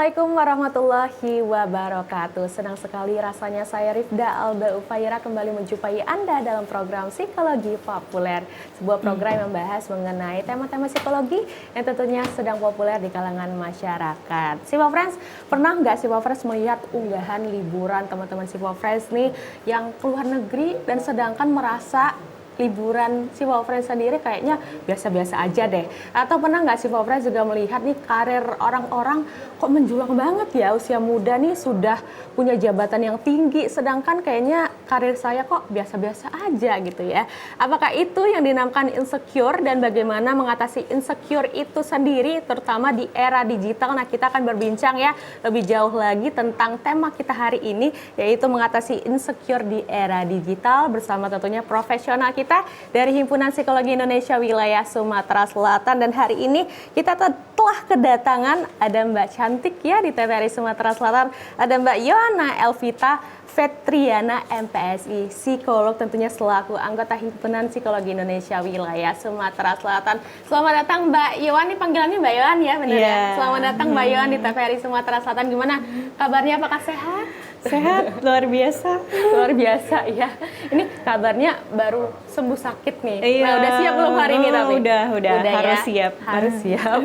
Assalamualaikum warahmatullahi wabarakatuh. Senang sekali rasanya saya Rifda Alba Ufaira kembali menjumpai Anda dalam program Psikologi Populer. Sebuah program yang membahas mengenai tema-tema psikologi yang tentunya sedang populer di kalangan masyarakat. Sipo Friends, pernah nggak Sipo Friends melihat unggahan liburan teman-teman Sipo Friends nih yang keluar negeri dan sedangkan merasa liburan Sipo Friends sendiri kayaknya biasa-biasa aja deh. Atau pernah nggak Sipo Friends juga melihat nih karir orang-orang kok menjulang banget ya, usia muda nih sudah punya jabatan yang tinggi, sedangkan kayaknya karir saya kok biasa-biasa aja gitu ya. Apakah itu yang dinamakan insecure dan bagaimana mengatasi insecure itu sendiri terutama di era digital? Nah, kita akan berbincang ya lebih jauh lagi tentang tema kita hari ini, yaitu mengatasi insecure di era digital bersama tentunya profesional kita dari Himpunan Psikologi Indonesia Wilayah Sumatera Selatan. Dan hari ini kita telah kedatangan ada Mbak Cantik ya di TVRI Sumatera Selatan, ada Mbak Yohana Elvita Fetriana MPSI, psikolog tentunya selaku anggota Himpunan Psikologi Indonesia Wilayah Sumatera Selatan. Selamat datang Mbak Yohan, ini panggilannya Mbak Yohan ya benar ya? Selamat datang Mbak Yohan di TVRI Sumatera Selatan. Gimana kabarnya, apakah sehat? Sehat, luar biasa. Luar biasa ya. Ini kabarnya baru sembuh sakit nih. Iya. Nah, udah siap belum hari ini tapi? Udah harus ya? siap. Harus siap.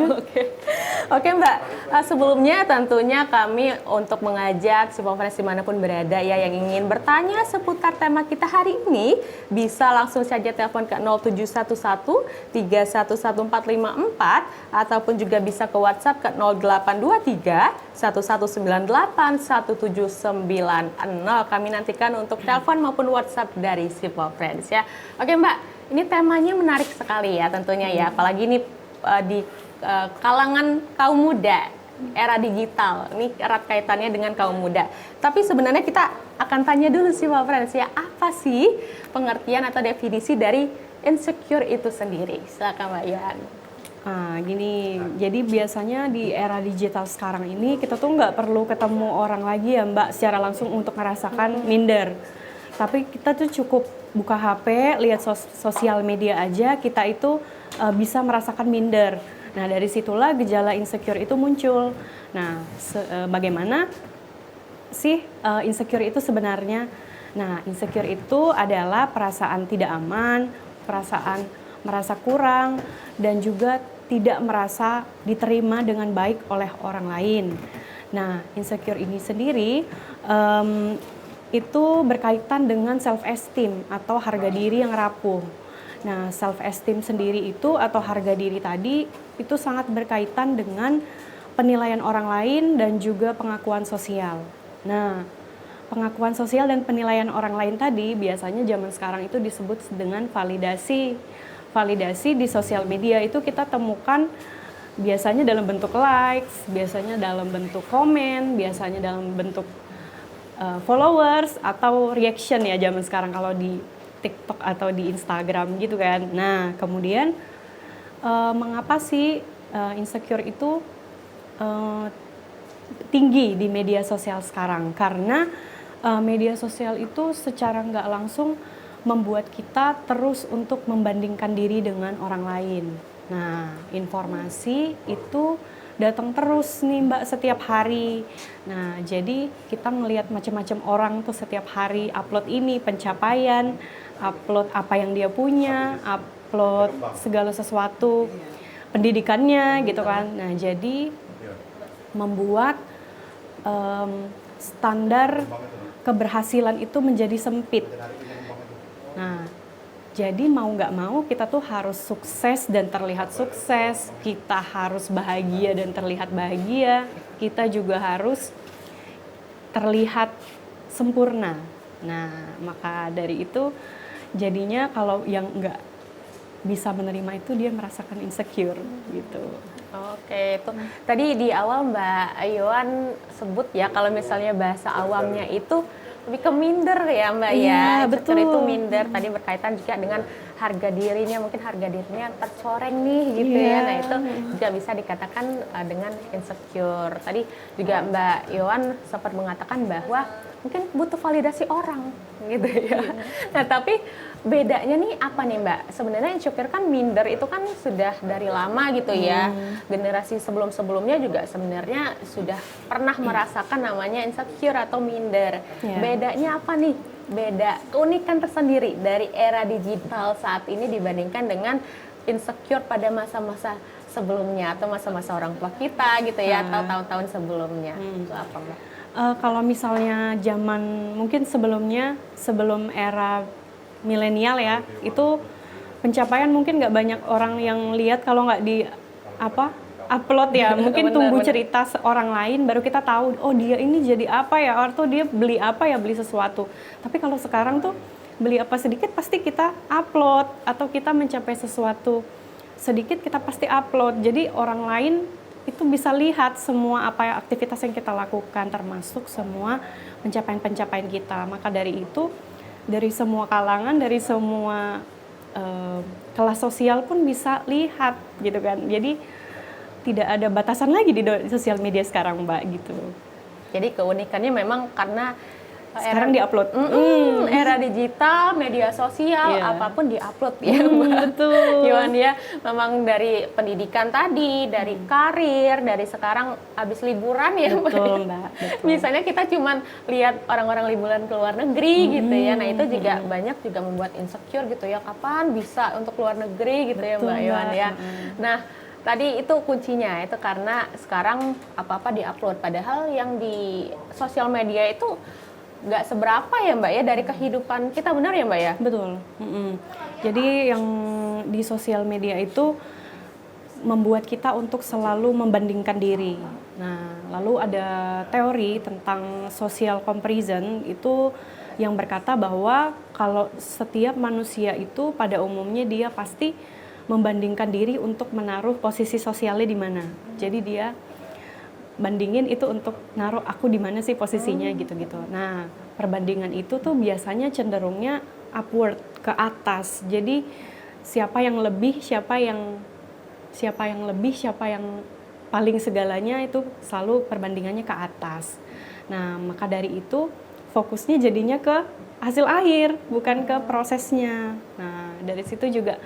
Oke Mbak, sebelumnya tentunya kami untuk mengajak Sipo Friends dimanapun berada ya yang ingin bertanya seputar tema kita hari ini bisa langsung saja telepon ke 0711 311454 ataupun juga bisa ke WhatsApp ke 0823 1198 1790. Kami nantikan untuk telepon maupun WhatsApp dari Sipo Friends ya. Oke Mbak, ini temanya menarik sekali ya tentunya ya, apalagi ini di kalangan kaum muda era digital. Ini erat kaitannya dengan kaum muda. Tapi sebenarnya kita akan tanya dulu Sipo Friends ya, apa sih pengertian atau definisi dari insecure itu sendiri? Silakan Mbak Yohan. Gini, jadi biasanya di era digital sekarang ini kita tuh nggak perlu ketemu orang lagi ya Mbak secara langsung untuk merasakan minder. Tapi kita tuh cukup buka HP, lihat sosial media aja, kita itu bisa merasakan minder. Nah dari situlah gejala insecure itu muncul. Nah bagaimana sih insecure itu sebenarnya? Nah insecure itu adalah perasaan tidak aman, perasaan merasa kurang, dan juga tidak merasa diterima dengan baik oleh orang lain. Nah, insecure ini sendiri itu berkaitan dengan self-esteem atau harga diri yang rapuh. Nah, self-esteem sendiri itu atau harga diri tadi itu sangat berkaitan dengan penilaian orang lain dan juga pengakuan sosial. Nah, pengakuan sosial dan penilaian orang lain tadi biasanya zaman sekarang itu disebut dengan validasi. Validasi di sosial media itu kita temukan biasanya dalam bentuk likes, biasanya dalam bentuk komen, biasanya dalam bentuk followers atau reaction ya zaman sekarang kalau di TikTok atau di Instagram gitu kan. Nah kemudian mengapa sih insecure itu tinggi di media sosial sekarang? Karena media sosial itu secara nggak langsung membuat kita terus untuk membandingkan diri dengan orang lain. Nah, informasi itu datang terus nih Mbak setiap hari. Nah, jadi kita ngelihat macam-macam orang tuh setiap hari upload ini pencapaian, upload apa yang dia punya, upload segala sesuatu, pendidikannya gitu kan. Nah, jadi membuat standar keberhasilan itu menjadi sempit. Nah, jadi mau nggak mau kita tuh harus sukses dan terlihat sukses, kita harus bahagia dan terlihat bahagia, kita juga harus terlihat sempurna. Nah, maka dari itu jadinya kalau yang nggak bisa menerima itu dia merasakan insecure gitu. Oke, itu tadi di awal Mbak Yohan sebut ya kalau misalnya bahasa awamnya itu lebih ke minder ya Mbak ya. Betul. Itu minder tadi berkaitan juga dengan harga dirinya, mungkin harga dirinya tercoreng nih gitu ya. Nah itu juga bisa dikatakan dengan insecure. Tadi juga Mbak Yohan sempat mengatakan bahwa mungkin butuh validasi orang gitu ya. Nah tapi bedanya nih apa nih Mbak? Sebenarnya insecure kan minder itu kan sudah dari lama gitu ya. Generasi sebelum-sebelumnya juga sebenarnya sudah pernah merasakan namanya insecure atau minder. Iya. Bedanya apa nih? Beda keunikan tersendiri dari era digital saat ini dibandingkan dengan insecure pada masa-masa sebelumnya atau masa-masa orang tua kita gitu ya, atau tahun-tahun sebelumnya. Itu apa Mbak? Kalau misalnya zaman mungkin sebelum era milenial ya, itu pencapaian mungkin nggak banyak orang yang lihat kalau nggak di upload ya. Mungkin tunggu cerita orang lain baru kita tahu, oh dia ini jadi apa ya, atau dia beli apa ya, beli sesuatu. Tapi kalau sekarang tuh beli apa sedikit pasti kita upload, atau kita mencapai sesuatu sedikit kita pasti upload. Jadi orang lain itu bisa lihat semua aktivitas yang kita lakukan, termasuk semua pencapaian-pencapaian kita. Maka dari itu, dari semua kalangan, dari semua kelas sosial pun bisa lihat gitu kan. Jadi tidak ada batasan lagi di sosial media sekarang Mbak gitu. Jadi keunikannya memang karena Sekarang diupload. Era digital, media sosial, apapun diupload ya Mbak. Betul. Yohan ya, memang dari pendidikan tadi, dari karir, dari sekarang habis liburan ya Betul Mbak. Betul. Misalnya kita cuman lihat orang-orang liburan ke luar negeri gitu ya. Nah itu juga banyak juga membuat insecure gitu ya. Kapan bisa untuk luar negeri gitu ya Mbak Yohan ya. Nah tadi itu kuncinya, itu karena sekarang apa-apa diupload. Padahal yang di sosial media itu nggak seberapa ya Mbak ya dari kehidupan kita, benar ya Mbak ya? Betul. Jadi yang di sosial media itu membuat kita untuk selalu membandingkan diri. Nah, lalu ada teori tentang social comparison itu yang berkata bahwa kalau setiap manusia itu pada umumnya dia pasti membandingkan diri untuk menaruh posisi sosialnya di mana. Jadi dia bandingin itu untuk naruh aku di mana sih posisinya gitu-gitu. Nah, perbandingan itu tuh biasanya cenderungnya upward, ke atas. Jadi siapa yang lebih, siapa yang paling segalanya itu selalu perbandingannya ke atas. Nah, maka dari itu fokusnya jadinya ke hasil akhir, bukan ke prosesnya. Nah, dari situ juga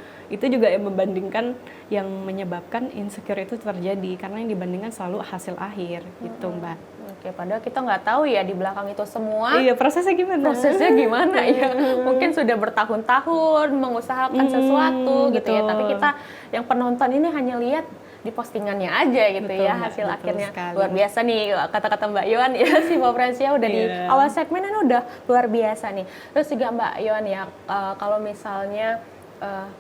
yang membandingkan, yang menyebabkan insecure itu terjadi, karena yang dibandingkan selalu hasil akhir gitu Mbak. Oke, padahal kita nggak tahu ya di belakang itu semua. Iya, prosesnya gimana ya. Mungkin sudah bertahun-tahun mengusahakan sesuatu gitu ya, tapi kita yang penonton ini hanya lihat di postingannya aja gitu ya, hasil akhirnya sekali. Luar biasa nih kata-kata Mbak Yohan ya, si Poprensia udah di awal segmen ini udah luar biasa nih. Terus juga Mbak Yohan ya, kalau misalnya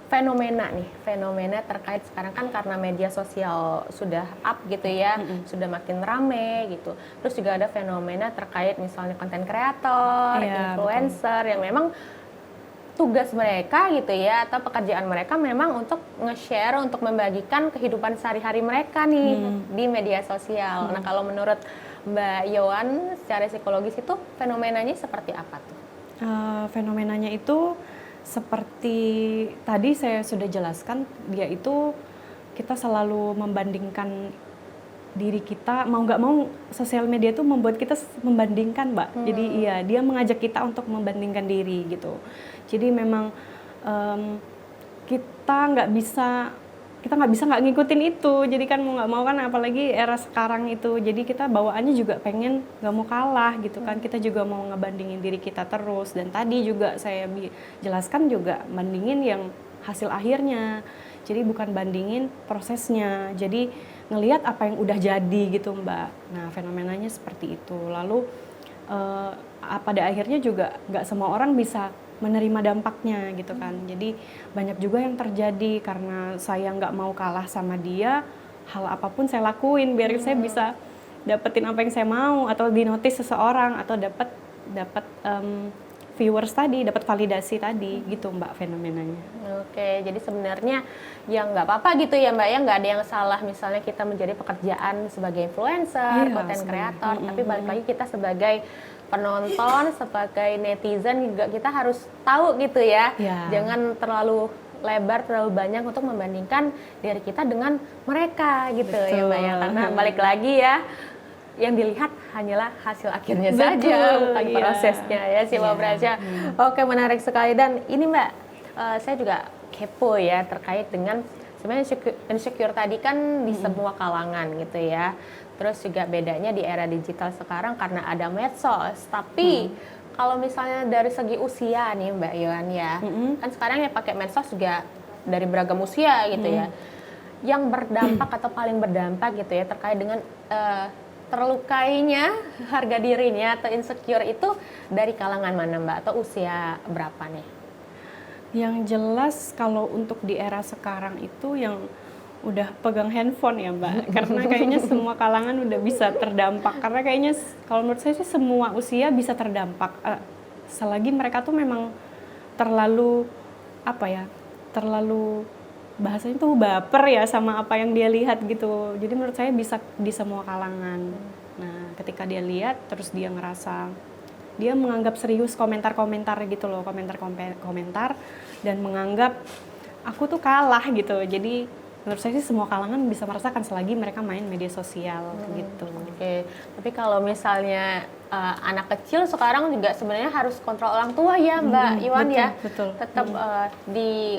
fenomena terkait sekarang kan karena media sosial sudah up gitu ya, sudah makin rame gitu. Terus juga ada fenomena terkait misalnya konten kreator, influencer yang memang tugas mereka gitu ya, atau pekerjaan mereka memang untuk nge-share, untuk membagikan kehidupan sehari-hari mereka nih di media sosial. Nah kalau menurut Mbak Yohan secara psikologis itu fenomenanya seperti apa tuh? Fenomenanya itu seperti tadi saya sudah jelaskan, dia itu kita selalu membandingkan diri kita, mau nggak mau sosial media itu membuat kita membandingkan Mbak. Jadi iya, dia mengajak kita untuk membandingkan diri gitu. Jadi memang kita nggak bisa nggak ngikutin itu. Jadi kan mau nggak mau kan, apalagi era sekarang itu. Jadi kita bawaannya juga pengen nggak mau kalah gitu kan. Kita juga mau ngebandingin diri kita terus. Dan tadi juga saya jelaskan juga bandingin yang hasil akhirnya. Jadi bukan bandingin prosesnya. Jadi ngelihat apa yang udah jadi gitu Mbak. Nah fenomenanya seperti itu. Lalu pada akhirnya juga nggak semua orang bisa menerima dampaknya gitu kan. Jadi banyak juga yang terjadi karena saya nggak mau kalah sama dia, hal apapun saya lakuin biar saya bisa dapetin apa yang saya mau, atau dinotis seseorang, atau dapat viewers tadi, dapat validasi tadi gitu Mbak fenomenanya. Oke, jadi sebenarnya ya nggak apa-apa gitu ya Mbak ya, nggak ada yang salah misalnya kita menjadi pekerjaan sebagai influencer, konten kreator, tapi balik lagi kita sebagai penonton, sebagai netizen juga kita harus tahu gitu ya. Jangan terlalu lebar, terlalu banyak untuk membandingkan diri kita dengan mereka gitu. Betul. Ya Mbak ya, karena balik lagi ya, yang dilihat hanyalah hasil akhirnya Betul, saja, bukan iya. prosesnya ya sih Mbak Iya. Brasya. Oke, menarik sekali. Dan ini Mbak, saya juga kepo ya terkait dengan sebenarnya insecure tadi kan di semua kalangan gitu ya. Terus juga bedanya di era digital sekarang karena ada medsos. Tapi kalau misalnya dari segi usia nih Mbak Yohan ya, kan sekarang ya pakai medsos juga dari beragam usia gitu ya. Yang berdampak atau paling berdampak gitu ya terkait dengan terlukainya harga dirinya atau insecure itu dari kalangan mana Mbak atau usia berapa nih? Yang jelas kalau untuk di era sekarang itu yang udah pegang handphone ya Mbak, karena kayaknya semua kalangan udah bisa terdampak, karena kayaknya kalau menurut saya sih semua usia bisa terdampak, selagi mereka tuh memang terlalu terlalu bahasanya tuh baper ya sama apa yang dia lihat gitu. Jadi menurut saya bisa di semua kalangan. Nah, ketika dia lihat terus dia ngerasa dia menganggap serius komentar-komentar gitu loh, komentar dan menganggap aku tuh kalah gitu. Jadi menurut saya sih semua kalangan bisa merasakan selagi mereka main media sosial gitu. Oke, tapi kalau misalnya anak kecil sekarang juga sebenarnya harus kontrol orang tua ya Mbak Iwan betul, ya. betul. Tetap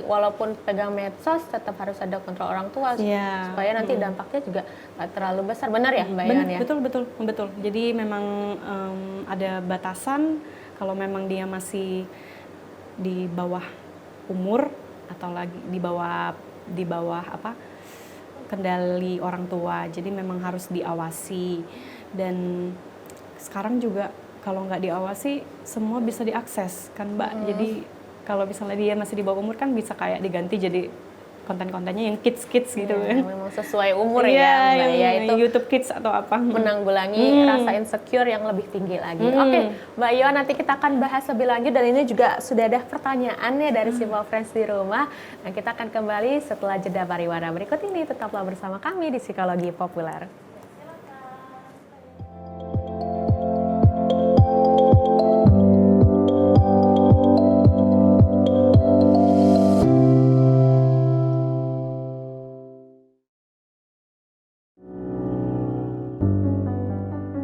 walaupun pegang medsos tetap harus ada kontrol orang tua Iya. supaya nanti dampaknya juga nggak terlalu besar. Benar ya Mbak Iwan ya? Betul. Jadi memang ada batasan kalau memang dia masih di bawah umur atau lagi di bawah kendali orang tua. Jadi memang harus diawasi. Dan sekarang juga kalau nggak diawasi semua bisa diakses kan Mbak. Jadi kalau misalnya dia masih di bawah umur kan bisa kayak diganti jadi konten-kontennya yang kids gitu Ya, kan. memang sesuai umur Iya, ya Mbak ya, yang itu YouTube Kids atau apa. menanggulangi rasa insecure yang lebih tinggi lagi. Oke, Mbak Iwan, nanti kita akan bahas lebih lanjut dan ini juga sudah ada pertanyaannya dari Simple Friends di rumah. Nah, kita akan kembali setelah jeda pariwara berikut ini. Tetaplah bersama kami di Psikologi Populer.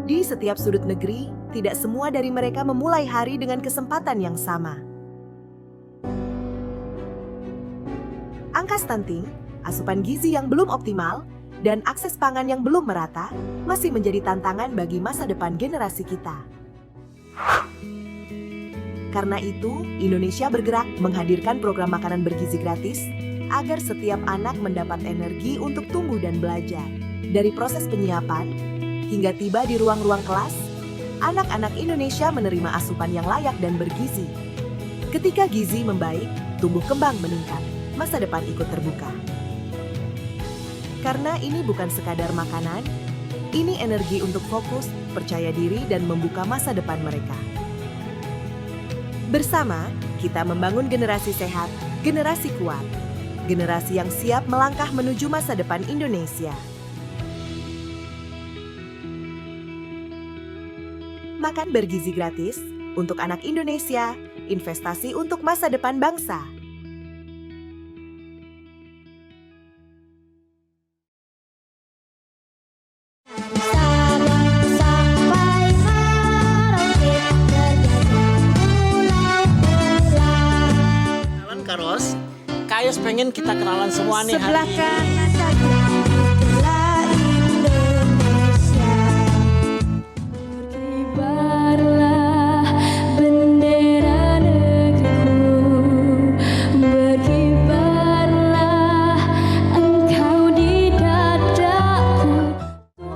Di setiap sudut negeri, tidak semua dari mereka memulai hari dengan kesempatan yang sama. Angka stunting, asupan gizi yang belum optimal, dan akses pangan yang belum merata masih menjadi tantangan bagi masa depan generasi kita. Karena itu, Indonesia bergerak menghadirkan program makanan bergizi gratis agar setiap anak mendapat energi untuk tumbuh dan belajar. Dari proses penyiapan hingga tiba di ruang-ruang kelas, anak-anak Indonesia menerima asupan yang layak dan bergizi. Ketika gizi membaik, tumbuh kembang meningkat, masa depan ikut terbuka. Karena ini bukan sekadar makanan, ini energi untuk fokus, percaya diri, dan membuka masa depan mereka. Bersama, kita membangun generasi sehat, generasi kuat, generasi yang siap melangkah menuju masa depan Indonesia. Makan bergizi gratis untuk anak Indonesia, investasi untuk masa depan bangsa. Kenalan Karos, Kayos pengen kita kenalan semua nih hari Sebelah ini. kanan saja itulah Indonesia. Berkibarlah bendera negeriku, berkibarlah engkau di dadaku.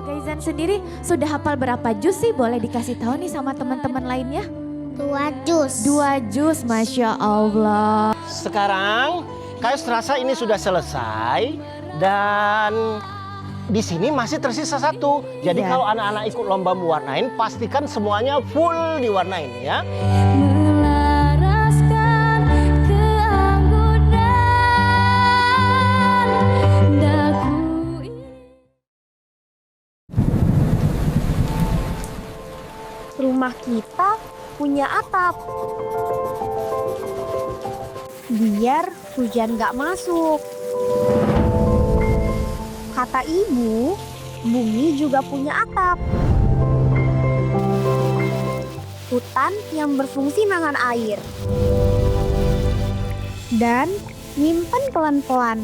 Gaizan sendiri sudah hafal berapa juz sih? Boleh dikasih tahu nih sama teman-teman lainnya? 2 jus. 2 juz, Masya Allah. Sekarang Kayos rasa ini sudah selesai dan di sini masih tersisa 1. Jadi Iya. kalau anak-anak ikut lomba mewarnain, pastikan semuanya full diwarnain ya. Melaraskan keanggunan daku ini. Rumah kita punya atap. Biar hujan gak masuk. Kata ibu, bumi juga punya atap. hutan yang berfungsi nahan air. Dan nyimpen pelan-pelan.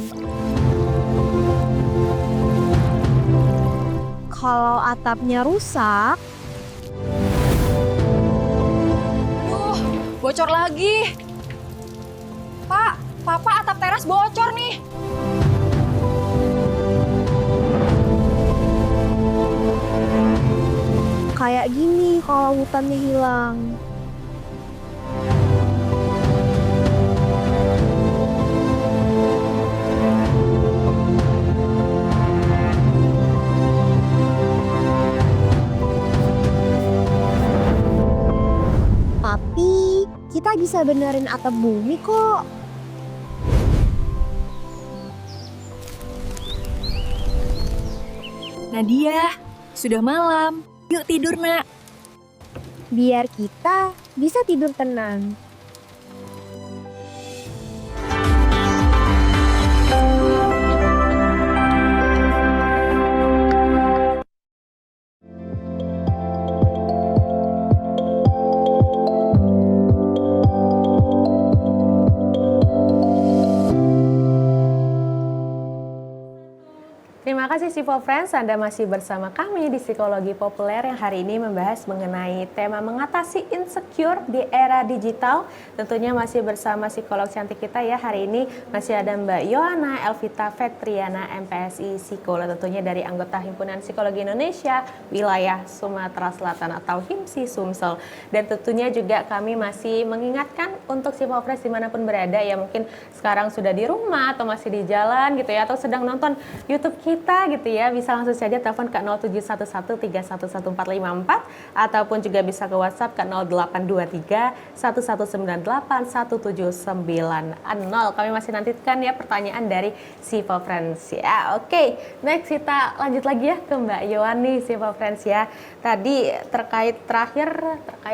Kalau atapnya rusak, Bocor lagi. Pak, Papa atap teras bocor nih. kayak gini kalau hutannya hilang. Tapi kita bisa benerin atap bumi kok. Nadia, sudah malam. Yuk tidur, Nak. Biar kita bisa tidur tenang. Terima kasih Sipo Friends, Anda masih bersama kami di Psikologi Populer yang hari ini membahas mengenai tema mengatasi insecure di era digital. Tentunya masih bersama psikolog cantik kita ya. Hari ini masih ada Mbak Yohana Elvita Fetriana, MPSI Psikolog, tentunya dari anggota Himpunan Psikologi Indonesia Wilayah Sumatera Selatan atau HIMSI Sumsel. Dan tentunya juga kami masih mengingatkan untuk Sipo Friends dimanapun berada ya, mungkin sekarang sudah di rumah atau masih di jalan gitu ya, atau sedang nonton YouTube kita gitu ya, bisa langsung saja telepon ke 0711311454 ataupun juga bisa ke WhatsApp ke 082311981790. Kami masih nantikan ya pertanyaan dari Sipo Friends ya. Oke, next kita lanjut lagi ya ke Mbak Yohani Sipo Friends ya. Tadi terkait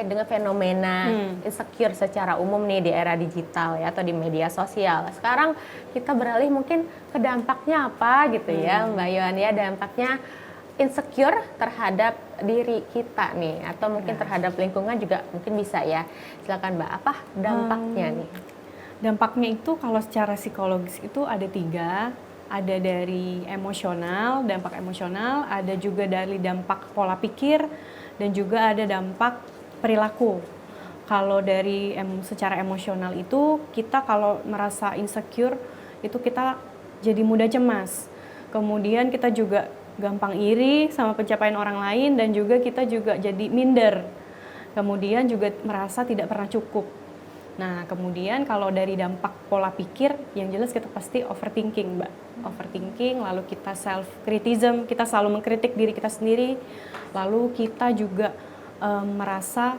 dengan fenomena insecure secara umum nih di era digital ya atau di media sosial. Sekarang kita beralih mungkin ke dampaknya apa gitu ya Mbak Yohani ya, dampaknya insecure terhadap diri kita nih atau mungkin terhadap lingkungan juga mungkin bisa ya. Silakan Mbak, apa dampaknya nih? Dampaknya itu kalau secara psikologis itu ada 3. Ada dari emosional, dampak emosional, ada juga dari dampak pola pikir, dan juga ada dampak perilaku. Kalau dari secara emosional itu, kita kalau merasa insecure, itu kita jadi mudah cemas. Kemudian kita juga gampang iri sama pencapaian orang lain, dan juga kita juga jadi minder. Kemudian juga merasa tidak pernah cukup. Nah, kemudian kalau dari dampak pola pikir, yang jelas kita pasti overthinking, Mbak. Overthinking, lalu kita self-criticism, kita selalu mengkritik diri kita sendiri. Lalu kita juga merasa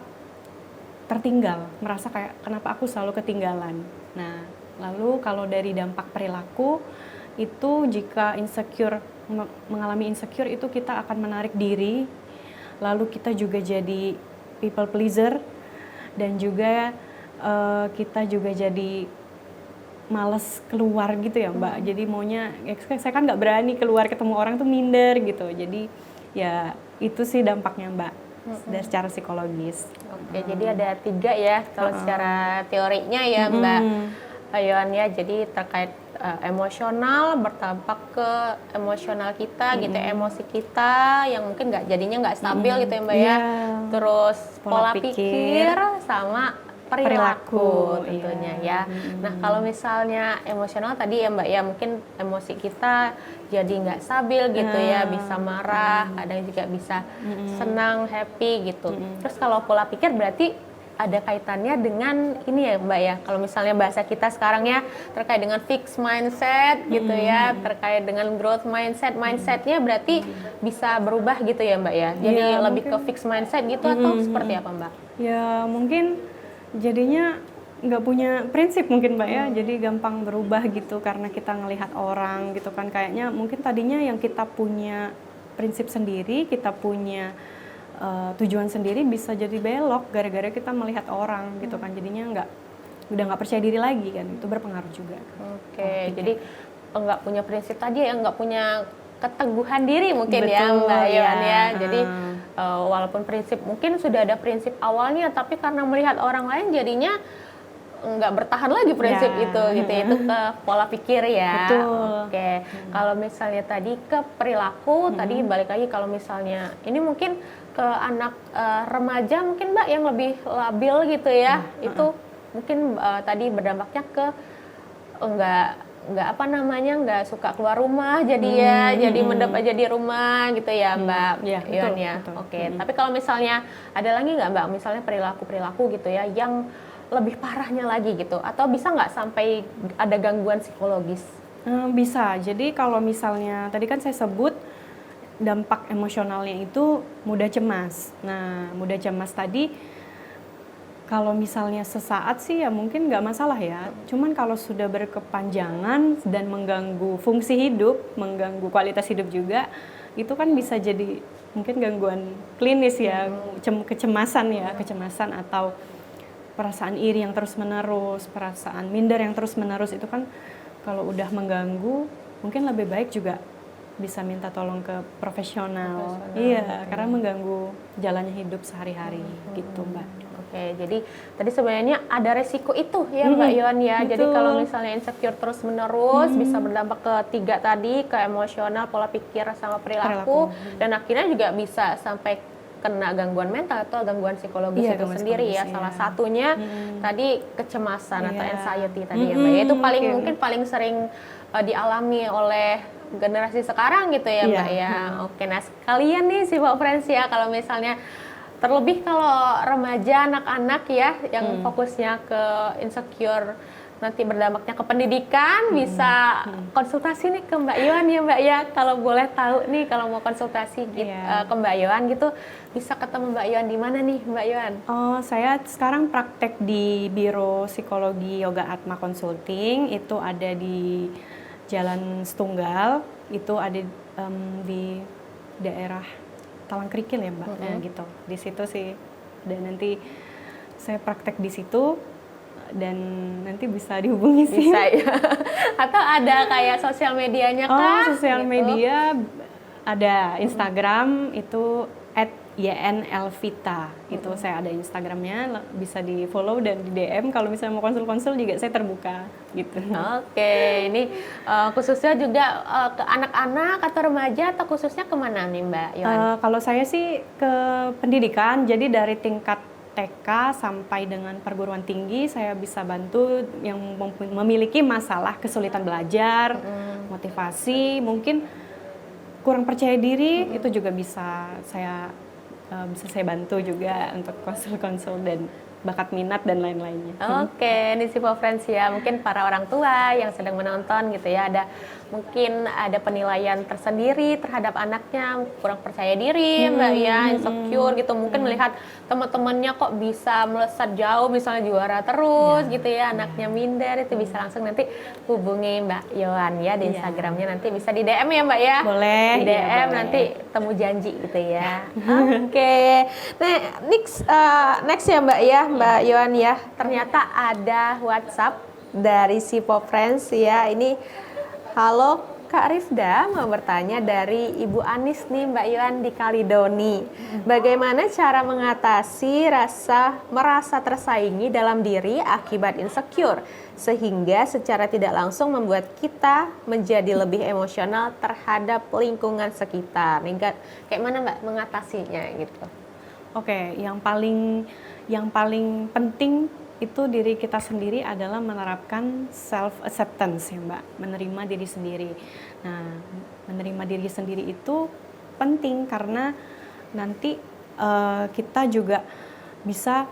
tertinggal, merasa kayak kenapa aku selalu ketinggalan. Nah, lalu kalau dari dampak perilaku, itu jika mengalami insecure itu kita akan menarik diri, lalu kita juga jadi people pleaser, dan juga kita juga jadi males keluar gitu ya Mbak. Jadi maunya, saya kan nggak berani keluar ketemu orang tuh minder gitu. Jadi ya itu sih dampaknya Mbak, dari secara psikologis. Oke, jadi ada 3 ya kalau secara teorinya ya Mbak Yohan ya. Jadi terkait emosional, berdampak ke emosional kita gitu, emosi kita yang mungkin jadinya nggak stabil gitu ya Mbak ya. Terus pola pikir sama perilaku tentunya ya. Nah, kalau misalnya emosional tadi ya Mbak ya, mungkin emosi kita jadi nggak stabil gitu ya, bisa marah, kadang juga bisa senang, happy gitu. Terus kalau pola pikir berarti ada kaitannya dengan ini ya Mbak ya, kalau misalnya bahasa kita sekarang ya terkait dengan fixed mindset gitu ya, terkait dengan growth mindset, mindsetnya berarti bisa berubah gitu ya Mbak ya, jadi ya, lebih ke fixed mindset gitu atau seperti apa Mbak? Ya mungkin jadinya nggak punya prinsip mungkin Mbak ya, jadi gampang berubah gitu karena kita ngelihat orang gitu kan, kayaknya mungkin tadinya yang kita punya prinsip sendiri, kita punya tujuan sendiri bisa jadi belok gara-gara kita melihat orang gitu kan, jadinya udah nggak percaya diri lagi kan, itu berpengaruh juga. Oke, jadi nggak punya prinsip tadi ya, nggak punya keteguhan diri mungkin. Betul, ya Mbak Yohan ya. Jadi walaupun prinsip mungkin sudah ada prinsip awalnya, tapi karena melihat orang lain jadinya nggak bertahan lagi prinsip Ya. itu gitu ya. Itu ke pola pikir ya. Betul. Oke. Kalau misalnya tadi ke perilaku, tadi balik lagi kalau misalnya ini mungkin ke anak remaja mungkin Mbak yang lebih labil gitu ya. Itu mungkin tadi berdampaknya ke nggak apa namanya, nggak suka keluar rumah jadi jadi mendem aja di rumah gitu ya Mbak Iya, Iwan betul, ya. betul. Oke. Tapi kalau misalnya ada lagi nggak Mbak, misalnya perilaku gitu ya yang lebih parahnya lagi gitu, atau bisa nggak sampai ada gangguan psikologis? Bisa. Jadi kalau misalnya tadi kan saya sebut dampak emosionalnya itu mudah cemas. Nah, mudah cemas tadi kalau misalnya sesaat sih ya mungkin nggak masalah ya. Cuman kalau sudah berkepanjangan dan mengganggu fungsi hidup, mengganggu kualitas hidup juga, itu kan bisa jadi mungkin gangguan klinis ya, kecemasan atau perasaan iri yang terus-menerus, perasaan minder yang terus-menerus itu kan kalau udah mengganggu, mungkin lebih baik juga bisa minta tolong ke profesional. Iya, karena mengganggu jalannya hidup sehari-hari gitu, Mbak. Oke, jadi tadi sebenarnya ada resiko itu ya Mbak Yohan ya. Jadi betul. kalau misalnya insecure terus-menerus bisa berdampak ke tiga tadi, ke emosional, pola pikir sama perilaku. Dan akhirnya juga bisa sampai kena gangguan mental atau gangguan psikologis Iya, itu gangguan sendiri ya. psikologis, Salah iya. satunya tadi kecemasan atau Iya. anxiety tadi ya Mbak. Ya. Itu paling Oke. mungkin paling sering dialami oleh generasi sekarang gitu ya Iya. Mbak ya. Oke, nah sekalian nih sih Pak Friends ya, kalau misalnya terlebih kalau remaja, anak-anak ya yang fokusnya ke insecure nanti berdampaknya ke pendidikan, bisa konsultasi nih ke Mbak Yohan ya Mbak ya. Kalau boleh tahu nih, kalau mau konsultasi gitu, Iya. ke Mbak Yohan gitu, bisa ketemu Mbak Yohan di mana nih Mbak Yohan? Oh, saya sekarang praktek di Biro Psikologi Yoga Atma Consulting, itu ada di Jalan Setunggal, itu ada di daerah Talangkrikil ya Mbak, nah, gitu. Di situ sih, dan nanti saya praktek di situ dan nanti bisa dihubungi sih. Bisa ya. Atau ada kayak sosial medianya kah? Sosial Gitu. media ada Instagram itu @ynelvita. Itu saya ada Instagramnya, bisa di follow dan di DM. Kalau misalnya mau konsul-konsul juga saya terbuka gitu. Oke, ini khususnya juga ke anak-anak atau remaja atau khususnya kemana nih Mbak Yohan? Kalau saya sih ke pendidikan, jadi dari tingkat TK sampai dengan perguruan tinggi saya bisa bantu yang memiliki masalah kesulitan belajar, motivasi, mungkin kurang percaya diri, itu juga bisa saya bantu juga untuk konsul-konsul dan bakat minat dan lain-lainnya. Oke, ini sih Pak Friends ya, mungkin para orang tua yang sedang menonton gitu ya, mungkin ada penilaian tersendiri terhadap anaknya, kurang percaya diri Mbak ya, insecure gitu, mungkin melihat teman-temannya kok bisa melesat jauh, misalnya juara terus gitu ya, anaknya minder, itu bisa langsung nanti hubungi Mbak Yohan ya di Instagramnya, nanti bisa di DM ya Mbak ya. Boleh. Di DM Iya, boleh. nanti temu janji gitu ya. Oke. Nah, next ya Mbak ya, Mbak Yohan ya. Ternyata ada WhatsApp dari si Pop Friends ya. Ini halo Kak Rifda, mau bertanya dari Ibu Anis nih Mbak Yohan di Kalidoni. Bagaimana cara mengatasi merasa tersaingi dalam diri akibat insecure sehingga secara tidak langsung membuat kita menjadi lebih emosional terhadap lingkungan sekitar. Kayak mana Mbak mengatasinya gitu? Oke, yang paling penting itu diri kita sendiri adalah menerapkan self acceptance ya Mbak, menerima diri sendiri. Nah, menerima diri sendiri itu penting karena nanti kita juga bisa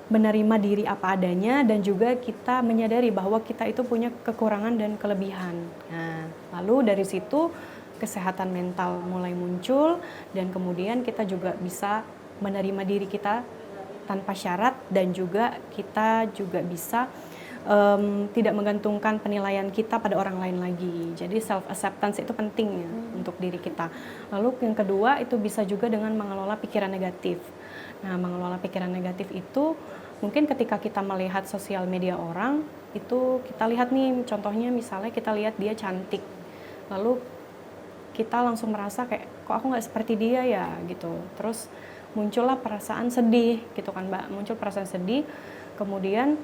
menerima diri apa adanya dan juga kita menyadari bahwa kita itu punya kekurangan dan kelebihan. Nah, lalu dari situ kesehatan mental mulai muncul dan kemudian kita juga bisa menerima diri kita tanpa syarat dan juga kita juga bisa tidak menggantungkan penilaian kita pada orang lain lagi. Jadi self acceptance itu penting ya untuk diri kita. Lalu yang kedua itu bisa juga dengan mengelola pikiran negatif. Nah, mengelola pikiran negatif itu mungkin ketika kita melihat sosial media orang itu kita lihat nih contohnya misalnya kita lihat dia cantik. Lalu kita langsung merasa kayak kok aku nggak seperti dia ya gitu. Terus muncullah perasaan sedih gitu kan Mbak, muncul perasaan sedih, kemudian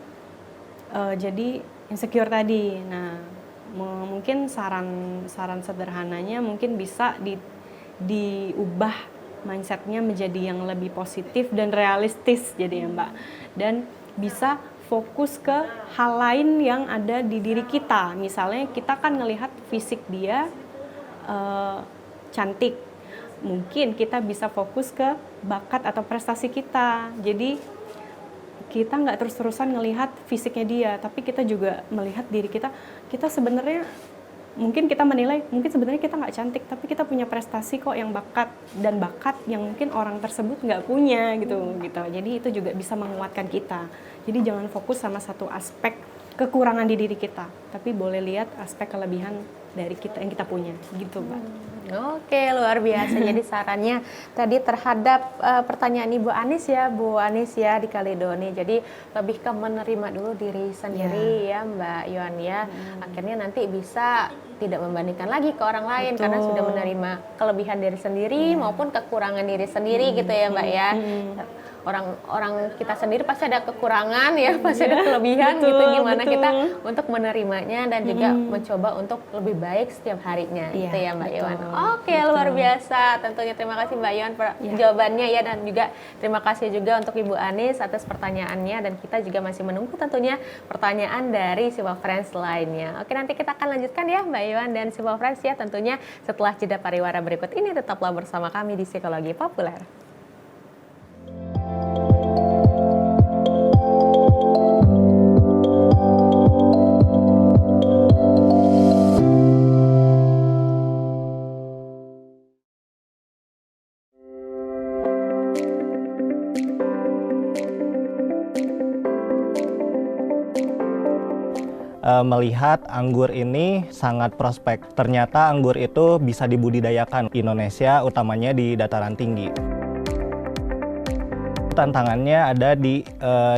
jadi insecure tadi. Nah mungkin saran sederhananya mungkin bisa diubah mindsetnya menjadi yang lebih positif dan realistis jadi ya Mbak, dan bisa fokus ke hal lain yang ada di diri kita. Misalnya kita kan ngelihat fisik dia cantik, mungkin kita bisa fokus ke bakat atau prestasi kita. Jadi kita nggak terus-terusan ngelihat fisiknya dia, tapi kita juga melihat diri kita. Kita sebenarnya mungkin kita menilai, mungkin sebenarnya kita nggak cantik, tapi kita punya prestasi kok yang bakat yang mungkin orang tersebut nggak punya gitu. Jadi itu juga bisa menguatkan kita. Jadi jangan fokus sama satu aspek kekurangan di diri kita, tapi boleh lihat aspek kelebihan dari kita yang kita punya gitu Mbak. Oke, luar biasa. Jadi sarannya tadi terhadap pertanyaan Ibu Anis ya di Kaledoni. Jadi lebih ke menerima dulu diri sendiri ya Mbak Yohan ya. Akhirnya nanti bisa tidak membandingkan lagi ke orang lain. Betul. Karena sudah menerima kelebihan diri sendiri maupun kekurangan diri sendiri gitu ya Mbak ya. Orang kita sendiri pasti ada kekurangan ya, pasti ada kelebihan gitu. Gimana kita untuk menerimanya dan juga mencoba untuk lebih baik setiap harinya gitu ya Mbak Yohan. Oke, luar biasa. Tentunya terima kasih Mbak Yohan jawabannya ya, dan juga terima kasih juga untuk Ibu Anis atas pertanyaannya, dan kita juga masih menunggu tentunya pertanyaan dari Siwa Friends lainnya. Oke, nanti kita akan lanjutkan ya Mbak Yohan dan Siwa Friends ya, tentunya setelah jeda pariwara berikut ini. Tetaplah bersama kami di Psikologi Populer. Melihat anggur ini sangat prospek. Ternyata anggur itu bisa dibudidayakan di Indonesia, utamanya di dataran tinggi. Tantangannya ada di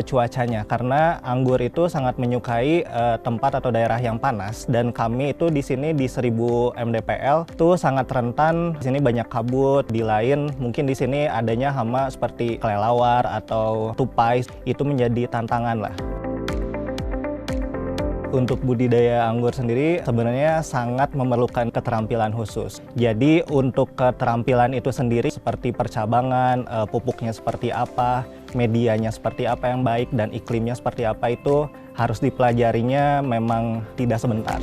cuacanya, karena anggur itu sangat menyukai tempat atau daerah yang panas, dan kami itu di sini di 1000 mdpl tuh sangat rentan. Di sini banyak kabut, di lain mungkin di sini adanya hama seperti kelelawar atau tupai. Itu menjadi tantangan lah. Untuk budidaya anggur sendiri sebenarnya sangat memerlukan keterampilan khusus. Jadi untuk keterampilan itu sendiri seperti percabangan, pupuknya seperti apa, medianya seperti apa yang baik, dan iklimnya seperti apa, itu harus dipelajarinya memang tidak sebentar.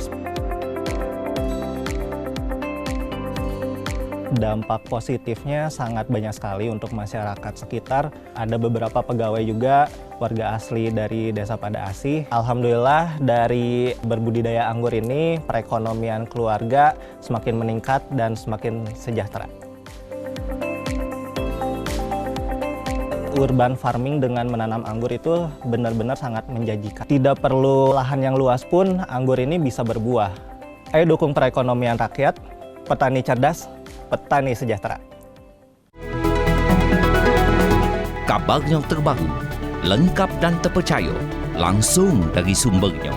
Dampak positifnya sangat banyak sekali untuk masyarakat sekitar. Ada beberapa pegawai juga warga asli dari Desa Pada Asih. Alhamdulillah dari berbudidaya anggur ini perekonomian keluarga semakin meningkat dan semakin sejahtera. Urban farming dengan menanam anggur itu benar-benar sangat menjanjikan. Tidak perlu lahan yang luas pun anggur ini bisa berbuah. Ayo dukung perekonomian rakyat, petani cerdas, petani sejahtera. Kabar yang terbaru, lengkap dan terpercaya, langsung dari sumbernya.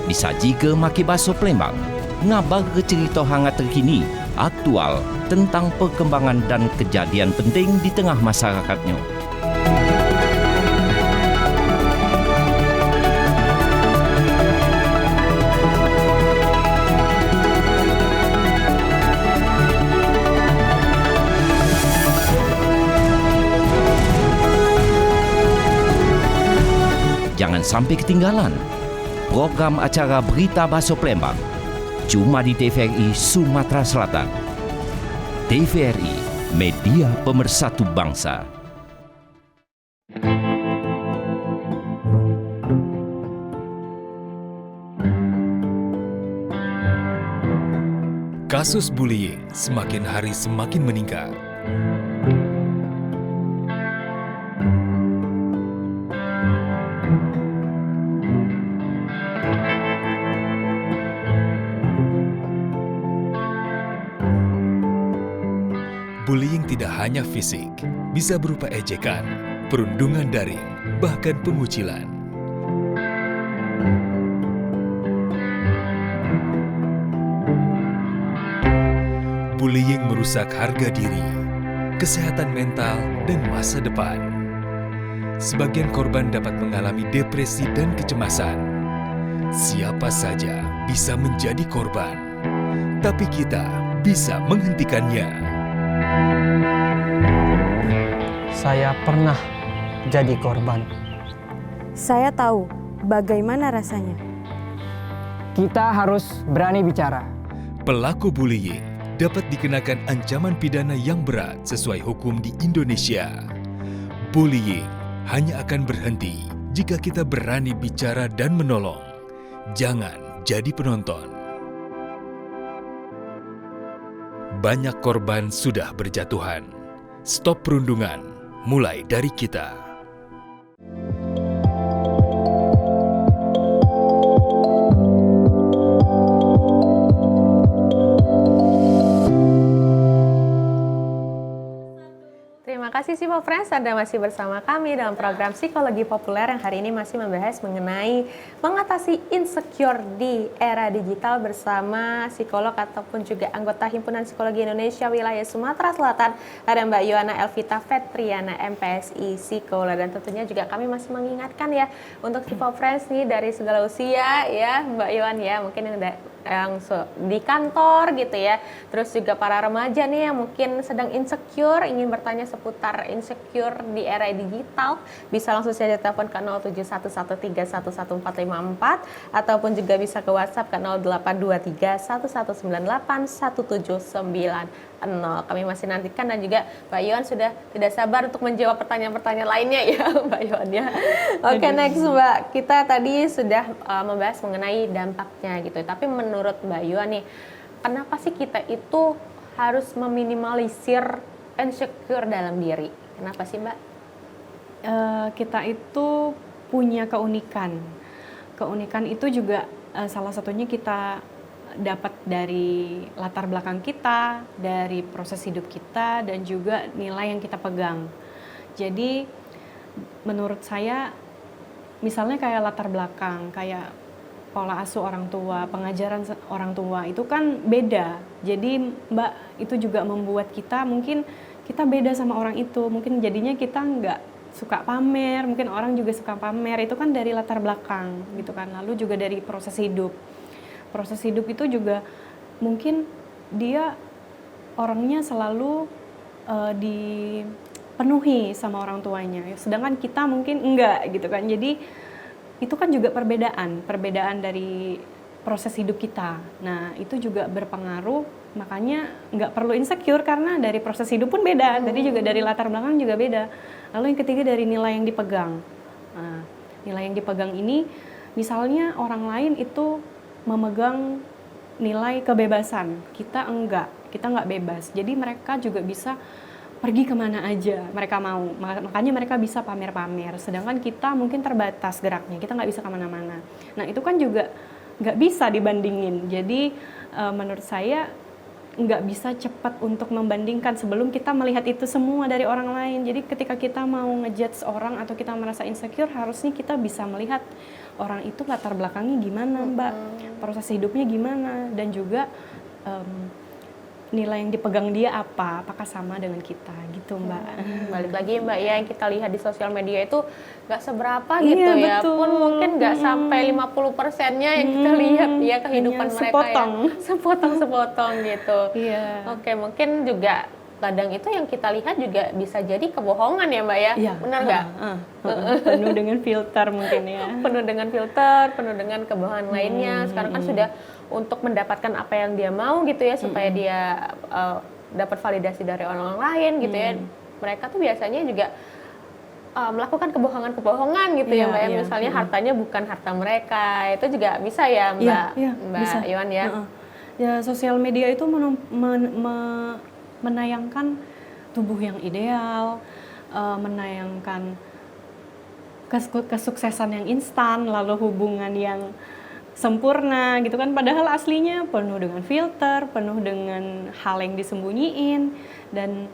Disaji ke Maki Baso Palembang, ngabar ke cerita hangat terkini, aktual, tentang perkembangan dan kejadian penting di tengah masyarakatnya. Jangan sampai ketinggalan program acara Berita Baso Palembang cuma di TVRI Sumatera Selatan. TVRI, media pemersatu bangsa. Kasus bullying semakin hari semakin meningkat. Bullying tidak hanya fisik, bisa berupa ejekan, perundungan daring, bahkan pengucilan. Bullying merusak harga diri, kesehatan mental, dan masa depan. Sebagian korban dapat mengalami depresi dan kecemasan. Siapa saja bisa menjadi korban, tapi kita bisa menghentikannya. Saya pernah jadi korban. Saya tahu bagaimana rasanya. Kita harus berani bicara. Pelaku bullying dapat dikenakan ancaman pidana yang berat sesuai hukum di Indonesia. Bullying hanya akan berhenti jika kita berani bicara dan menolong. Jangan jadi penonton. Banyak korban sudah berjatuhan. Stop perundungan, mulai dari kita. Terima kasih sih Pop Friends, Anda masih bersama kami dalam program Psikologi Populer yang hari ini masih membahas mengenai mengatasi insecure di era digital bersama psikolog ataupun juga anggota Himpunan Psikologi Indonesia Wilayah Sumatera Selatan, ada Mbak Yohana Elvita Fetriana MPSI Psikolog. Dan tentunya juga kami masih mengingatkan ya untuk si Pop Friends nih dari segala usia ya Mbak Yohan ya, mungkin yang di kantor gitu ya, terus juga para remaja nih yang mungkin sedang insecure, ingin bertanya seputar insecure di era digital, bisa langsung saja telepon ke 0711311454 ataupun juga bisa ke WhatsApp ke 082311981790. Kami masih nantikan dan juga Mbak Yohan sudah tidak sabar untuk menjawab pertanyaan-pertanyaan lainnya ya Mbak Yohan ya. Oke, next Mbak, kita tadi sudah membahas mengenai dampaknya gitu. Tapi menurut Mbak Yohan nih, kenapa sih kita itu harus meminimalisir insecure dalam diri? Kenapa sih Mbak? Kita itu punya keunikan. Keunikan itu juga salah satunya kita dapat dari latar belakang kita, dari proses hidup kita, dan juga nilai yang kita pegang. Jadi menurut saya, misalnya kayak latar belakang, kayak pola asuh orang tua, pengajaran orang tua, itu kan beda. Jadi Mbak, itu juga membuat kita, mungkin kita beda sama orang itu, mungkin jadinya kita nggak suka pamer, mungkin orang juga suka pamer, itu kan dari latar belakang gitu kan, lalu juga dari proses hidup. Proses hidup itu juga mungkin dia orangnya selalu dipenuhi sama orang tuanya, sedangkan kita mungkin enggak gitu kan. Jadi itu kan juga perbedaan dari proses hidup kita. Nah itu juga berpengaruh, makanya nggak perlu insecure karena dari proses hidup pun beda, tadi juga dari latar belakang juga beda. Lalu yang ketiga dari nilai yang dipegang. Nah, nilai yang dipegang ini misalnya orang lain itu memegang nilai kebebasan, kita nggak bebas. Jadi mereka juga bisa pergi kemana aja mereka mau, makanya mereka bisa pamer-pamer. Sedangkan kita mungkin terbatas geraknya, kita nggak bisa kemana-mana. Nah itu kan juga nggak bisa dibandingin. Jadi menurut saya nggak bisa cepat untuk membandingkan sebelum kita melihat itu semua dari orang lain. Jadi ketika kita mau ngejudge orang atau kita merasa insecure, harusnya kita bisa melihat orang itu latar belakangnya gimana Mbak, proses hidupnya gimana, dan juga nilai yang dipegang dia apakah sama dengan kita gitu Mbak. Balik lagi Mbak ya, yang kita lihat di sosial media itu nggak seberapa gitu ya, betul. Pun mungkin nggak sampai 50%-nya yang kita lihat ya kehidupan mereka yang sepotong-sepotong gitu. Oke, mungkin juga kadang itu yang kita lihat juga bisa jadi kebohongan ya Mbak ya, benar nggak? Penuh dengan filter mungkin ya. Penuh dengan filter, penuh dengan kebohongan lainnya. Sekarang kan sudah untuk mendapatkan apa yang dia mau gitu ya, supaya dia dapat validasi dari orang lain gitu ya. Mereka tuh biasanya juga melakukan kebohongan-kebohongan gitu ya Mbak ya. Misalnya hartanya bukan harta mereka, itu juga bisa ya Mbak, Mbak Yohan ya. Ya sosial media itu menayangkan tubuh yang ideal, menayangkan kesuksesan yang instan, lalu hubungan yang sempurna gitu kan, padahal aslinya penuh dengan filter, penuh dengan hal yang disembunyiin, dan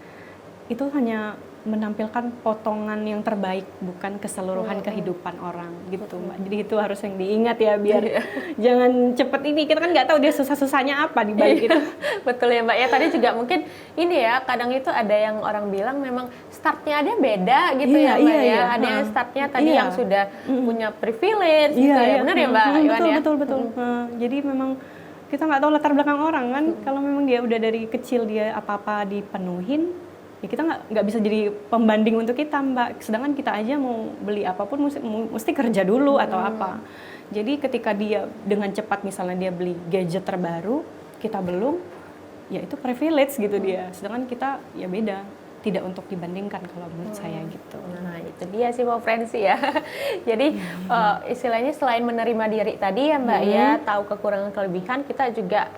itu hanya menampilkan potongan yang terbaik, bukan keseluruhan kehidupan orang gitu Mbak. Jadi itu harus yang diingat ya, biar jangan cepet ini, kita kan nggak tahu dia susah-susahnya apa di balik itu. Betul ya Mbak ya, tadi juga mungkin ini ya, kadang itu ada yang orang bilang memang startnya ada beda gitu ya Mbak ya. Ada yang startnya tadi yang sudah punya privilege gitu ya, benar ya Mbak Iwan ya? Betul. Jadi memang kita nggak tahu latar belakang orang kan, kalau memang dia udah dari kecil dia apa-apa dipenuhin, ya kita nggak bisa jadi pembanding untuk kita Mbak. Sedangkan kita aja mau beli apapun mesti kerja dulu atau apa. Jadi ketika dia dengan cepat misalnya dia beli gadget terbaru, kita belum, ya itu privilege gitu dia. Sedangkan kita ya beda, tidak untuk dibandingkan kalau menurut saya gitu. Nah itu dia sih mau friends ya. Jadi istilahnya selain menerima diri tadi ya Mbak ya, tahu kekurangan kelebihan, kita juga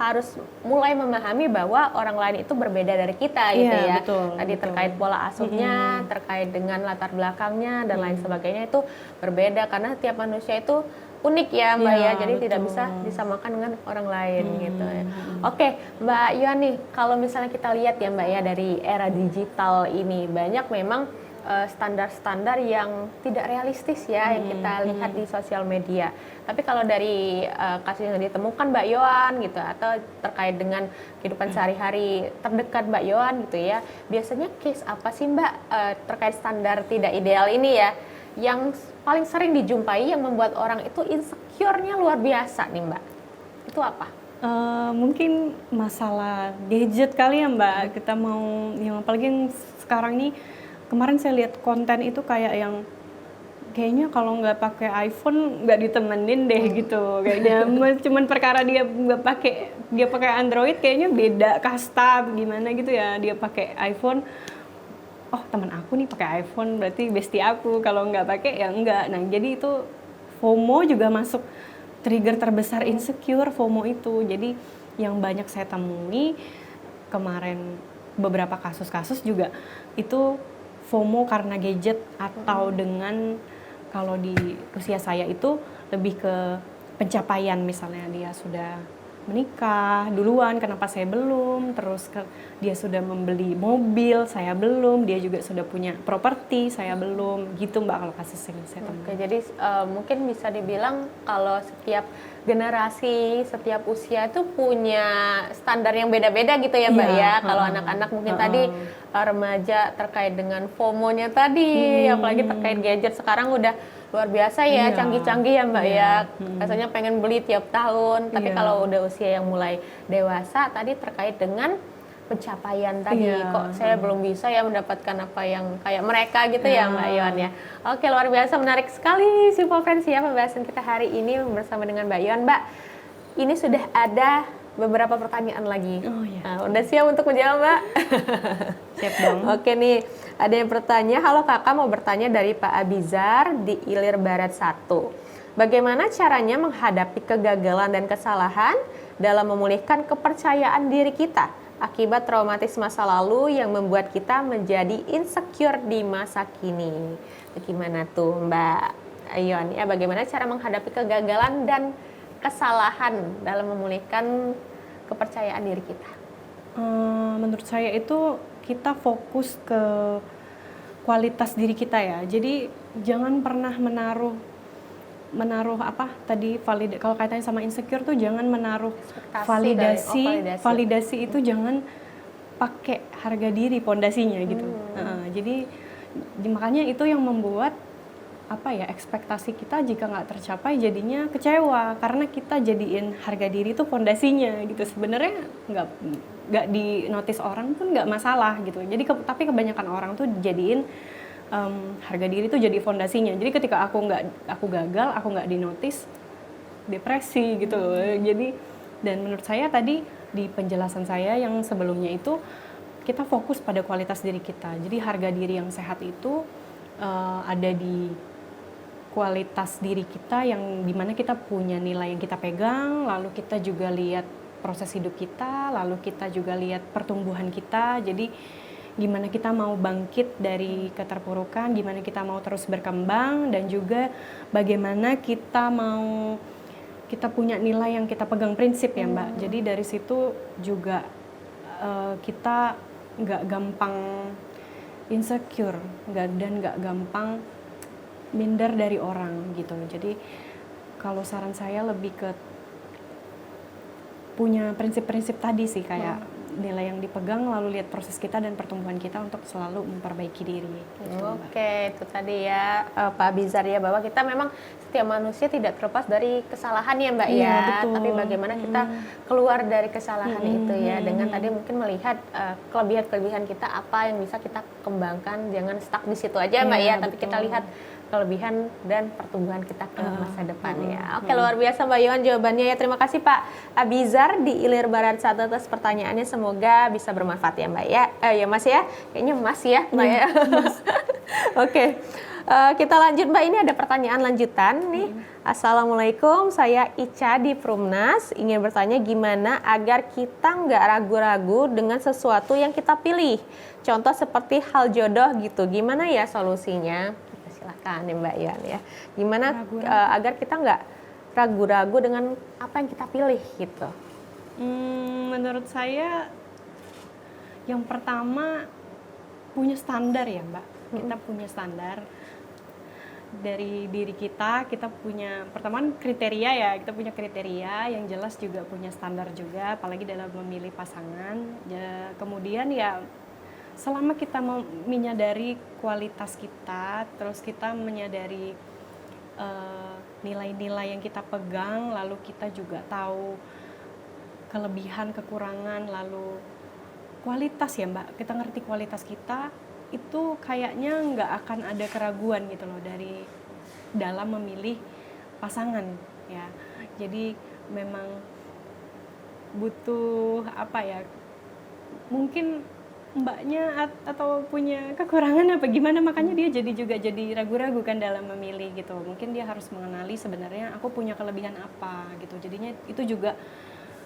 harus mulai memahami bahwa orang lain itu berbeda dari kita gitu ya. Tadi terkait pola asuhnya, terkait dengan latar belakangnya dan lain sebagainya itu berbeda karena tiap manusia itu unik ya Mbak ya. Jadi tidak bisa disamakan dengan orang lain gitu ya. Oke, Mbak Yuan nih, kalau misalnya kita lihat ya Mbak ya dari era digital ini banyak memang standar-standar yang tidak realistis ya yang kita lihat di sosial media. Tapi kalau dari kasus yang ditemukan Mbak Yohan gitu atau terkait dengan kehidupan sehari-hari terdekat Mbak Yohan gitu ya, biasanya case apa sih Mbak terkait standar tidak ideal ini ya yang paling sering dijumpai yang membuat orang itu insecure-nya luar biasa nih Mbak? Itu apa? Mungkin masalah gadget kali ya Mbak. Kita mau yang apalagi yang sekarang nih, kemarin saya lihat konten itu kayak yang kayaknya kalau nggak pakai iPhone nggak ditemenin deh gitu. Kayaknya cuman perkara dia pakai Android kayaknya beda kasta gimana gitu ya. Dia pakai iPhone, oh teman aku nih pakai iPhone berarti bestie aku. Kalau nggak pakai ya enggak. Nah jadi itu FOMO juga masuk trigger terbesar insecure FOMO itu. Jadi yang banyak saya temui kemarin beberapa kasus-kasus juga itu FOMO karena gadget atau dengan kalau di usia saya itu lebih ke pencapaian, misalnya dia sudah menikah duluan, kenapa saya belum, terus dia sudah membeli mobil, saya belum, dia juga sudah punya properti, saya belum, gitu Mbak kalau kasus yang saya temui. Oke, jadi mungkin bisa dibilang kalau setiap generasi, setiap usia itu punya standar yang beda-beda gitu ya Mbak ya. Kalau anak-anak mungkin tadi remaja terkait dengan FOMO-nya tadi, apalagi terkait gadget sekarang udah luar biasa ya, canggih-canggih ya Mbak ya. Rasanya pengen beli tiap tahun, tapi kalau udah usia yang mulai dewasa tadi terkait dengan pencapaian tadi, kok saya belum bisa ya mendapatkan apa yang kayak mereka gitu ya Mbak Yohan ya. Oke, luar biasa, menarik sekali Simple Friends ya pembahasan kita hari ini bersama dengan Mbak Yohan. Mbak, ini sudah ada beberapa pertanyaan lagi. Nah, udah siap untuk menjawab Mbak? Siap dong. Oke nih, ada yang bertanya, halo kakak, mau bertanya dari Pak Abizar di Ilir Barat 1. Bagaimana caranya menghadapi kegagalan dan kesalahan dalam memulihkan kepercayaan diri kita akibat traumatis masa lalu yang membuat kita menjadi insecure di masa kini? Bagaimana tuh Mbak Ayon ya, bagaimana cara menghadapi kegagalan dan kesalahan dalam memulihkan kepercayaan diri kita? Menurut saya itu kita fokus ke kualitas diri kita ya. Jadi jangan pernah menaruh apa tadi kalau kaitannya sama insecure tuh jangan menaruh validasi itu jangan pakai harga diri pondasinya gitu. Jadi makanya itu yang membuat ekspektasi kita jika nggak tercapai jadinya kecewa karena kita jadiin harga diri itu pondasinya gitu. Sebenarnya nggak di notice orang pun nggak masalah gitu. Jadi tapi kebanyakan orang tuh jadiin harga diri itu jadi fondasinya. Jadi ketika aku gagal, aku nggak di notice, depresi gitu. Jadi dan menurut saya tadi di penjelasan saya yang sebelumnya itu kita fokus pada kualitas diri kita. Jadi harga diri yang sehat itu ada di kualitas diri kita yang dimana kita punya nilai yang kita pegang, lalu kita juga lihat proses hidup kita, lalu kita juga lihat pertumbuhan kita. Jadi gimana kita mau bangkit dari keterpurukan, gimana kita mau terus berkembang, dan juga bagaimana kita punya nilai yang kita pegang, prinsip ya Mbak. Jadi dari situ juga kita nggak gampang insecure, dan nggak gampang minder dari orang gitu. Jadi kalau saran saya lebih ke punya prinsip-prinsip tadi sih, kayak nilai yang dipegang, lalu lihat proses kita dan pertumbuhan kita untuk selalu memperbaiki diri. Gitu, Oke, itu tadi ya Pak Bizar ya, bahwa kita memang setiap manusia tidak terlepas dari kesalahan ya Mbak Iya, ya. betul. Tapi bagaimana kita keluar dari kesalahan itu ya, dengan tadi mungkin melihat kelebihan-kelebihan kita, apa yang bisa kita kembangkan, jangan stuck di situ aja Mbak Iya, ya, tapi betul. kita lihat kelebihan dan pertumbuhan kita ke masa depan ya. Oke, luar biasa Mbak Yohan jawabannya ya. Terima kasih Pak Abizar di Ilir Barat 1 atas pertanyaannya. Semoga bisa bermanfaat ya Mbak ya. Ya Mas ya, kayaknya Mas ya Mbak ya. Oke, kita lanjut Mbak. Ini ada pertanyaan lanjutan nih. Assalamualaikum, saya Ica di Prumnas. Ingin bertanya gimana agar kita nggak ragu-ragu dengan sesuatu yang kita pilih. Contoh seperti hal jodoh gitu. Gimana ya solusinya? Silakan ya Mbak Yohan ya. Gimana agar kita nggak ragu-ragu dengan apa yang kita pilih gitu? Menurut saya yang pertama punya standar ya Mbak. Kita punya standar dari diri kita punya pertama kriteria ya, kita punya kriteria yang jelas, juga punya standar juga, apalagi dalam memilih pasangan. Ya, kemudian ya selama kita menyadari kualitas kita, terus kita menyadari nilai-nilai yang kita pegang, lalu kita juga tahu kelebihan, kekurangan, lalu kualitas ya Mbak, kita ngerti kualitas kita, itu kayaknya nggak akan ada keraguan gitu loh dari dalam memilih pasangan ya. Jadi memang butuh apa ya, mungkin mbaknya atau punya kekurangan apa gimana, makanya dia jadi ragu-ragu kan dalam memilih gitu. Mungkin dia harus mengenali sebenarnya aku punya kelebihan apa gitu. Jadinya itu juga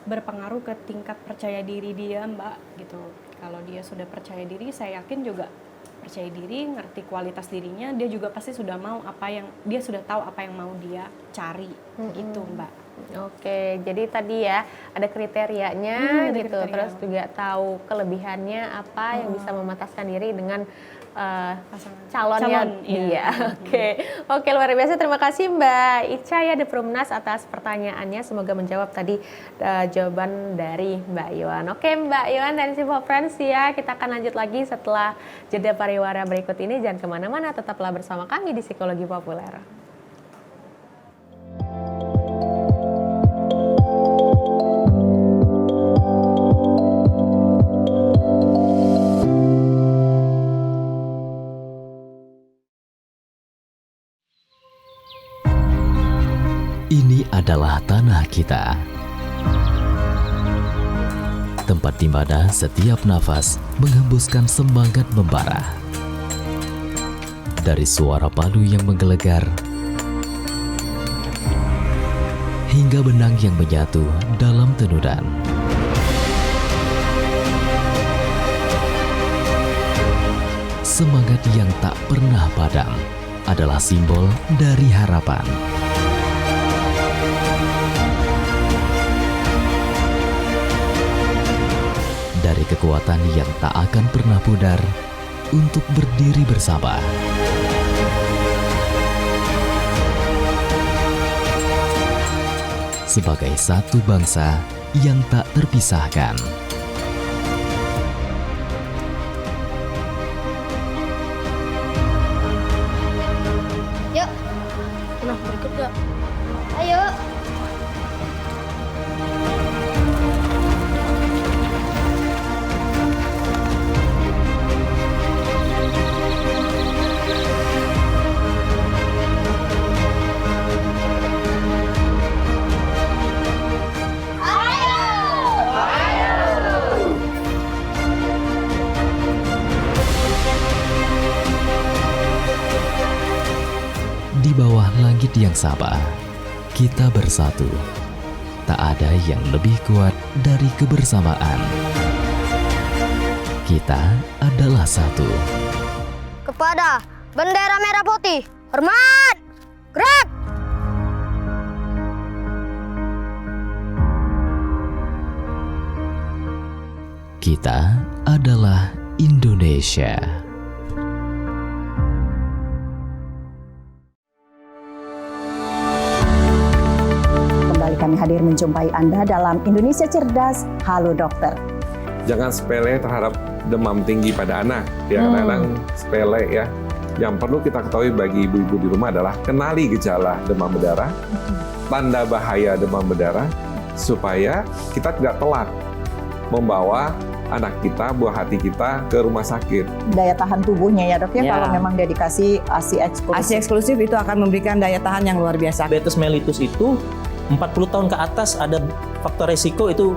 berpengaruh ke tingkat percaya diri dia Mbak gitu. Kalau dia sudah percaya diri, saya yakin juga percaya diri, ngerti kualitas dirinya, dia juga pasti sudah mau dia sudah tahu apa yang mau dia cari gitu Mbak. Oke, jadi tadi ya ada kriterianya gitu, terus juga tahu kelebihannya apa yang bisa memataskan diri dengan calonnya dia. Oke, luar biasa. Terima kasih Mbak Ica ya di Prumnas atas pertanyaannya. Semoga menjawab tadi jawaban dari Mbak Yohan. Oke Mbak Yohan dan Simple Friends ya, kita akan lanjut lagi setelah jeda pariwara berikut ini. Jangan kemana-mana, tetaplah bersama kami di Psikologi Populer. Ini adalah tanah kita, tempat di mana setiap nafas menghembuskan semangat membara. Dari suara padu yang menggelegar, hingga benang yang menyatu dalam tenunan. Semangat yang tak pernah padam adalah simbol dari harapan. Dari kekuatan yang tak akan pernah pudar untuk berdiri bersama. Sebagai satu bangsa yang tak terpisahkan. Yuk. Nah, berikut gak? Ayo. Di bawah langit yang sama, kita bersatu. Tak ada yang lebih kuat dari kebersamaan. Kita adalah satu. Kepada bendera merah putih, hormat! Gerak! Kita adalah Indonesia. Kembali kami hadir menjumpai Anda dalam Indonesia Cerdas. Halo Dokter. Jangan sepele terhadap demam tinggi pada anak. Ya, kadang-kadang sepele ya. Yang perlu kita ketahui bagi ibu-ibu di rumah adalah kenali gejala demam berdarah, tanda bahaya demam berdarah, supaya kita tidak telat membawa anak kita, buah hati kita ke rumah sakit. Daya tahan tubuhnya ya dok ya, Ya. kalau memang dia dikasih ASI eksklusif. ASI eksklusif itu akan memberikan daya tahan yang luar biasa. Diabetes mellitus itu 40 tahun ke atas ada faktor resiko itu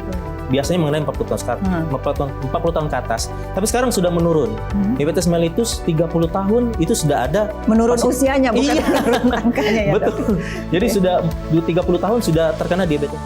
biasanya mengenai 40 tahun ke atas. Tapi sekarang sudah menurun. Diabetes mellitus 30 tahun itu sudah ada. Menurun usianya bukan menurun angkanya ya dok. Betul. Jadi sudah 30 tahun sudah terkena diabetes.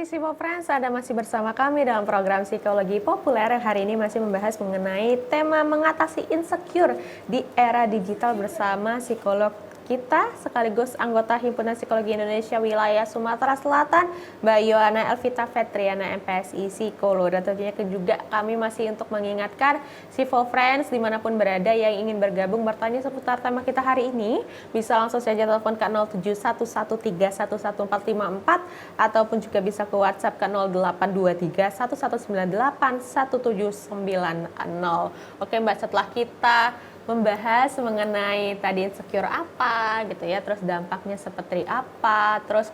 Sipo Friends, Anda masih bersama kami dalam program Psikologi Populer yang hari ini masih membahas mengenai tema mengatasi insecure di era digital bersama psikolog kita sekaligus anggota Himpunan Psikologi Indonesia Wilayah Sumatera Selatan, Mbak Yohana Elvita Fetriana MPSI Psikolog. Dan tentunya juga kami masih untuk mengingatkan Sipo Friends dimanapun berada yang ingin bergabung bertanya seputar tema kita hari ini, bisa langsung saja telepon ke 0711311454 ataupun juga bisa ke WhatsApp ke 082311981790. Oke Mbak, setelah kita membahas mengenai tadi insecure apa gitu ya, terus dampaknya seperti apa, terus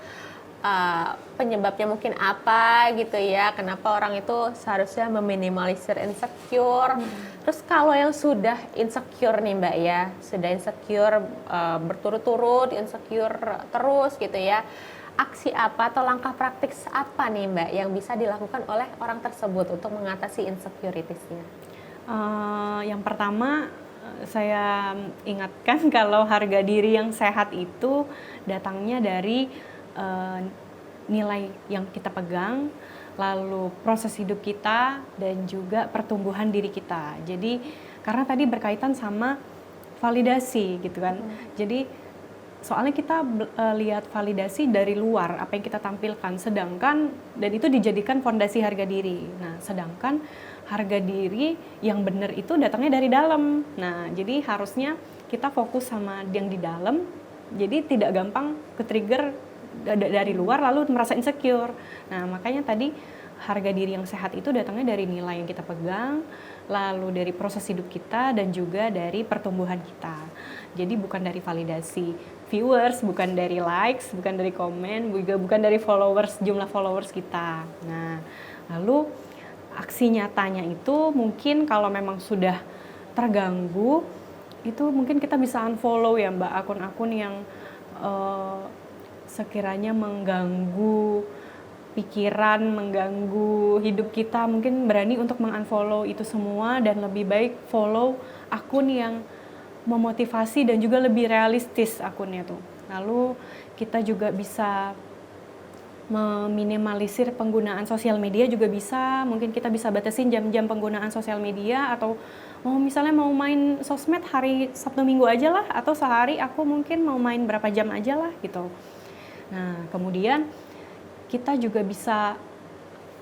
penyebabnya mungkin apa gitu ya, kenapa orang itu seharusnya meminimalisir insecure. Terus kalau yang sudah insecure nih Mbak ya, sudah insecure berturut-turut, insecure terus gitu ya, aksi apa atau langkah praktis apa nih Mbak yang bisa dilakukan oleh orang tersebut untuk mengatasi insecurities-nya? Yang pertama, saya ingatkan kalau harga diri yang sehat itu datangnya dari nilai yang kita pegang, lalu proses hidup kita, dan juga pertumbuhan diri kita. Jadi karena tadi berkaitan sama validasi gitu kan. Jadi soalnya kita lihat validasi dari luar, apa yang kita tampilkan, sedangkan dan itu dijadikan fondasi harga diri. Nah, sedangkan harga diri yang benar itu datangnya dari dalam. Nah, jadi harusnya kita fokus sama yang di dalam, jadi tidak gampang ke-trigger dari luar lalu merasa insecure. Nah, makanya tadi harga diri yang sehat itu datangnya dari nilai yang kita pegang, lalu dari proses hidup kita, dan juga dari pertumbuhan kita. Jadi bukan dari validasi viewers, bukan dari likes, bukan dari komen, juga bukan dari followers, jumlah followers kita. Nah, lalu aksi nyatanya itu mungkin kalau memang sudah terganggu, itu mungkin kita bisa unfollow ya Mbak, akun-akun yang sekiranya mengganggu pikiran, mengganggu hidup kita, mungkin berani untuk mengunfollow itu semua dan lebih baik follow akun yang memotivasi dan juga lebih realistis akunnya tuh. Lalu kita juga bisa meminimalisir penggunaan sosial media juga bisa. Mungkin kita bisa batasin jam-jam penggunaan sosial media, atau misalnya mau main sosmed hari Sabtu Minggu aja lah, atau sehari aku mungkin mau main berapa jam aja lah gitu. Nah, kemudian kita juga bisa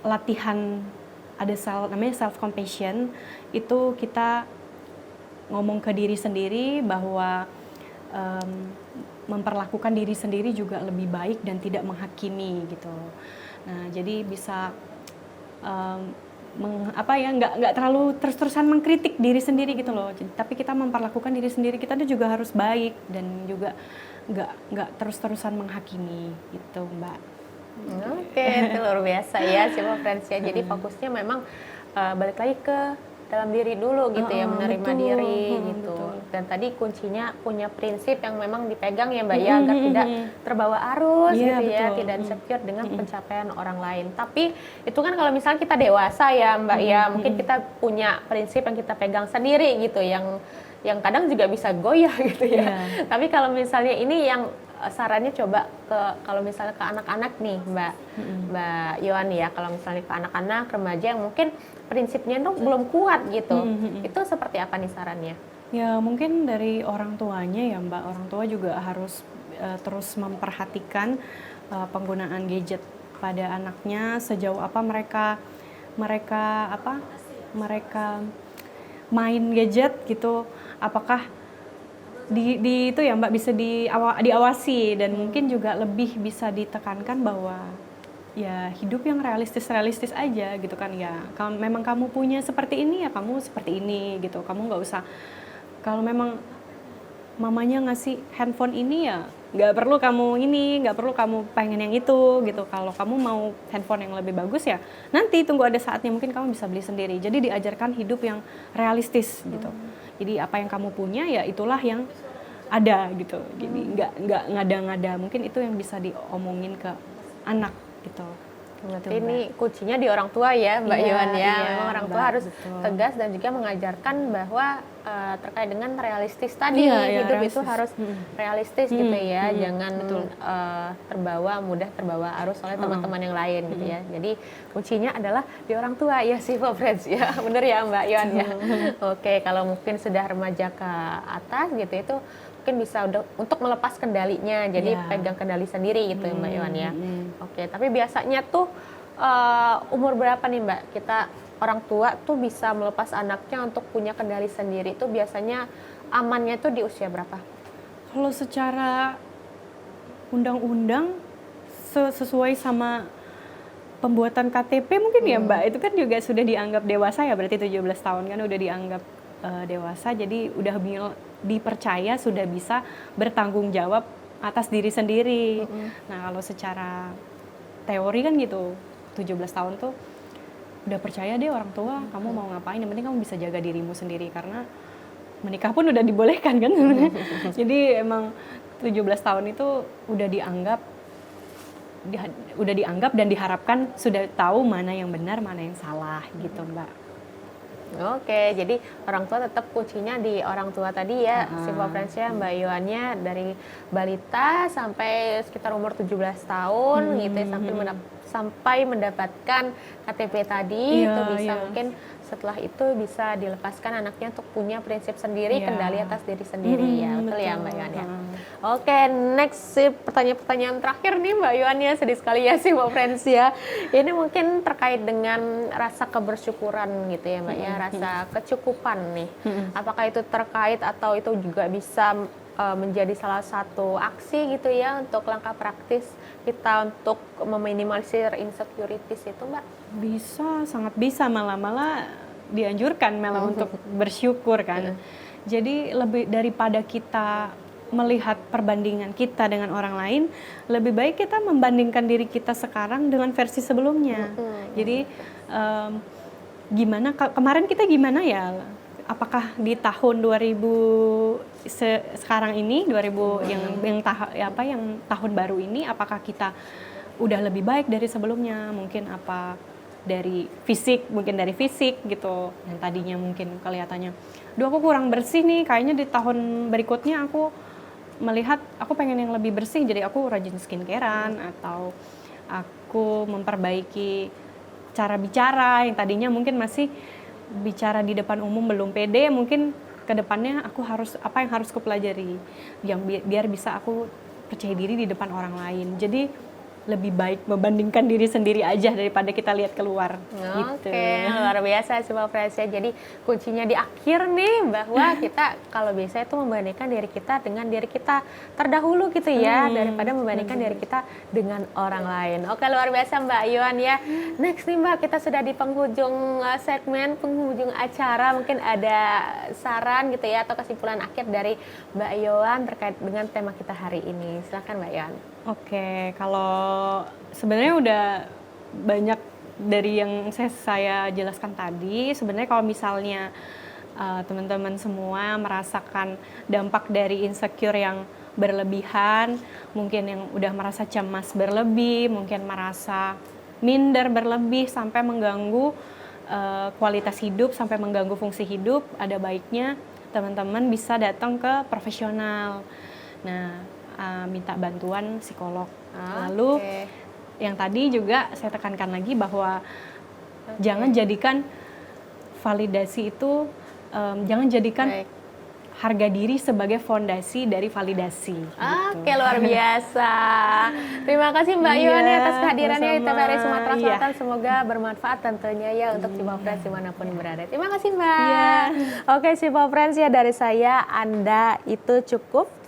latihan, ada namanya self compassion. Itu kita ngomong ke diri sendiri bahwa memperlakukan diri sendiri juga lebih baik dan tidak menghakimi gitu. Nah, jadi bisa nggak terlalu terus-terusan mengkritik diri sendiri gitu loh. Tapi kita memperlakukan diri sendiri kita itu juga harus baik dan juga nggak terus-terusan menghakimi gitu, Mbak. Oke, itu luar biasa ya, Sipo Friends ya. Jadi fokusnya memang balik lagi ke dalam diri dulu gitu ya, menerima diri gitu. Dan tadi kuncinya punya prinsip yang memang dipegang ya Mbak ya, agar tidak terbawa arus gitu ya, tidak insecure dengan pencapaian orang lain. Tapi itu kan kalau misalnya kita dewasa ya Mbak ya, mungkin kita punya prinsip yang kita pegang sendiri gitu, yang kadang juga bisa goyah gitu ya. Tapi kalau misalnya ini yang sarannya coba kalau misalnya ke anak-anak nih Mbak Yohan ya, kalau misalnya ke anak-anak remaja yang mungkin prinsipnya tuh belum kuat gitu, itu seperti apa nih sarannya? Ya mungkin dari orang tuanya ya Mbak, orang tua juga harus terus memperhatikan penggunaan gadget pada anaknya, sejauh apa mereka main gadget gitu, apakah di itu ya Mbak bisa diawasi, dan mungkin juga lebih bisa ditekankan bahwa ya hidup yang realistis aja gitu kan ya. Kalau memang kamu punya seperti ini ya kamu seperti ini gitu. Kamu nggak usah, kalau memang mamanya ngasih handphone ini ya nggak perlu kamu ini, nggak perlu kamu pengen yang itu gitu. Kalau kamu mau handphone yang lebih bagus ya nanti tunggu ada saatnya mungkin kamu bisa beli sendiri. Jadi diajarkan hidup yang realistis gitu. Jadi apa yang kamu punya ya itulah yang ada gitu. Jadi nggak ngada-ngada. Mungkin itu yang bisa diomongin ke anak gitu. Berarti ini kuncinya di orang tua ya Mbak Yohan ya. Iya, Memang orang tua Mbak, harus betul. tegas dan juga mengajarkan bahwa terkait dengan realistis tadi, hidup itu harus realistis gitu ya. Jangan mudah terbawa arus oleh teman-teman yang lain gitu ya. Jadi kuncinya adalah di orang tua ya sih Pak Friends ya. Bener ya Mbak Yohan ya. Oke, kalau mungkin sudah remaja ke atas gitu itu mungkin bisa untuk melepas kendalinya, jadi pegang kendali sendiri gitu Mbak Yohan ya. Oke, tapi biasanya tuh umur berapa nih Mbak kita orang tua tuh bisa melepas anaknya untuk punya kendali sendiri, itu biasanya amannya tuh di usia berapa? Kalau secara undang-undang sesuai sama pembuatan KTP mungkin ya Mbak, itu kan juga sudah dianggap dewasa ya, berarti 17 tahun kan udah dianggap dewasa, jadi udah dipercaya sudah bisa bertanggung jawab atas diri sendiri. Nah kalau secara teori kan gitu, 17 tahun tuh udah percaya deh orang tua, kamu mau ngapain, yang penting kamu bisa jaga dirimu sendiri, karena menikah pun udah dibolehkan kan. Jadi emang 17 tahun itu udah dianggap dan diharapkan sudah tahu mana yang benar, mana yang salah gitu Mbak. Oke, jadi orang tua tetap kuncinya di orang tua tadi ya, si Pak Friends ya, Mbak Yohannya dari balita sampai sekitar umur 17 tahun gitu ya, sampai mendapatkan KTP tadi, itu bisa mungkin setelah itu bisa dilepaskan anaknya untuk punya prinsip sendiri, kendali atas diri sendiri ya, betul ya Mbak Yohan ya. Oke, next sih pertanyaan terakhir nih Mbak Yohan ya, sedih sekali ya sih Mbak Friends ya. Ini mungkin terkait dengan rasa kebersyukuran gitu ya Mbak ya, rasa kecukupan nih. Apakah itu terkait atau itu juga bisa menjadi salah satu aksi gitu ya untuk langkah praktis kita untuk meminimalisir insecurities itu Mbak? Bisa, sangat bisa, malah dianjurkan untuk bersyukur kan. Jadi lebih daripada kita melihat perbandingan kita dengan orang lain, lebih baik kita membandingkan diri kita sekarang dengan versi sebelumnya. Jadi gimana kemarin kita gimana ya? Apakah di tahun 2000 sekarang ini 2000 yang tahun baru ini, apakah kita udah lebih baik dari sebelumnya? Mungkin apa dari fisik, mungkin dari fisik gitu, yang tadinya mungkin kelihatannya, aku kurang bersih nih, kayaknya di tahun berikutnya aku melihat aku pengen yang lebih bersih, jadi aku rajin skincarean, atau aku memperbaiki cara bicara yang tadinya mungkin masih bicara di depan umum belum pede, mungkin ke depannya aku harus apa yang harus aku pelajari yang biar bisa aku percaya diri di depan orang lain. Jadi lebih baik membandingkan diri sendiri aja daripada kita lihat keluar. Oke, luar biasa sih Mbak Friends ya. Jadi kuncinya di akhir nih, bahwa kita kalau bisa itu membandingkan diri kita dengan diri kita terdahulu gitu ya, daripada membandingkan diri kita dengan orang lain. Oke, luar biasa Mbak Yohan ya. Next nih Mbak, kita sudah di penghujung segmen, penghujung acara. Mungkin ada saran gitu ya atau kesimpulan akhir dari Mbak Yohan terkait dengan tema kita hari ini. Silakan Mbak Yohan. Oke, kalau sebenarnya udah banyak dari yang saya jelaskan tadi. Sebenarnya kalau misalnya teman-teman semua merasakan dampak dari insecure yang berlebihan, mungkin yang udah merasa cemas berlebih, mungkin merasa minder berlebih sampai mengganggu kualitas hidup, sampai mengganggu fungsi hidup, ada baiknya teman-teman bisa datang ke profesional. Nah, minta bantuan psikolog. Lalu yang tadi juga saya tekankan lagi bahwa jangan jadikan validasi itu, jangan jadikan harga diri sebagai fondasi dari validasi. Oke, luar biasa. Terima kasih Mbak Yuhani atas kehadirannya di TVRI Sumatera Selatan. Semoga bermanfaat tentunya ya untuk Sipa Friends dimanapun berada. Terima kasih Mbak. Oke, Sipa Friends, ya dari saya, Anda itu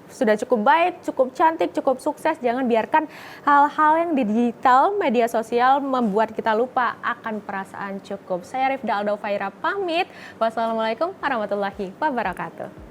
sudah cukup baik, cukup cantik, cukup sukses. Jangan biarkan hal-hal yang di digital, media sosial membuat kita lupa akan perasaan cukup. Saya Rifda Alda Ufaira pamit. Wassalamualaikum warahmatullahi wabarakatuh.